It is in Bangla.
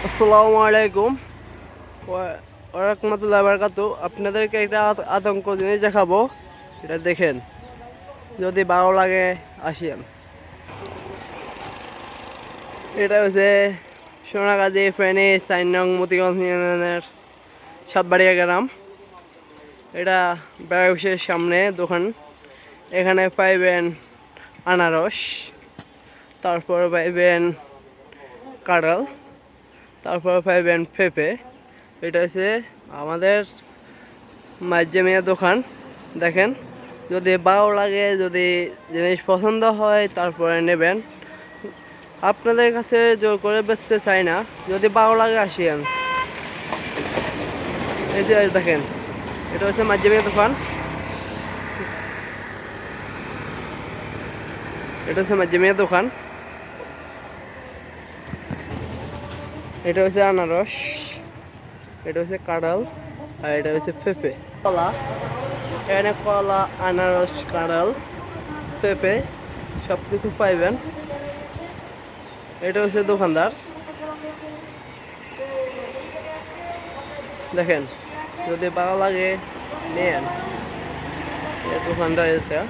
আসসালামু আলাইকুম ওয়া রাহমাতুল্লাহি ওয়া বারাকাতুহু। আপনাদেরকে একটা আতঙ্ক জিনিস দেখাবো, এটা দেখেন, যদি ভালো লাগে আসেন। এটা হচ্ছে সোনাগাজী ফেনী ৪ নং মতিগঞ্জ ইউনিয়নের সাতবাড়িয়া গ্রাম। এটা ব্যবসায়ের সামনে দোকান। এখানে পাইবেন আনারস, তারপর পাইবেন কাঁঠাল, তারপর পাইবেন পেঁপে। এটা হচ্ছে আমাদের মাঝজামিয়া দোকান। দেখেন, যদি ভালো লাগে, যদি জিনিস পছন্দ হয় তারপরে নেবেন। আপনাদের কাছে জোর করে বেচতে চাই না, যদি ভালো লাগে আসিয়েন। এই যে দেখেন, এটা হচ্ছে মাঝজামিয়া দোকান। এটা হচ্ছে মাঝজামিয়া দোকান। এটা হচ্ছে আনারস, এটা হচ্ছে কাঁঠাল, আর এটা হচ্ছে পেঁপে। কলা, এখানে কলা, আনারস, কাঁঠাল, পেঁপে সব কিছু পাইবেন। এটা হচ্ছে দোকানদার। দেখেন, যদি ভালো লাগে নেন। এই দোকানদার এটা।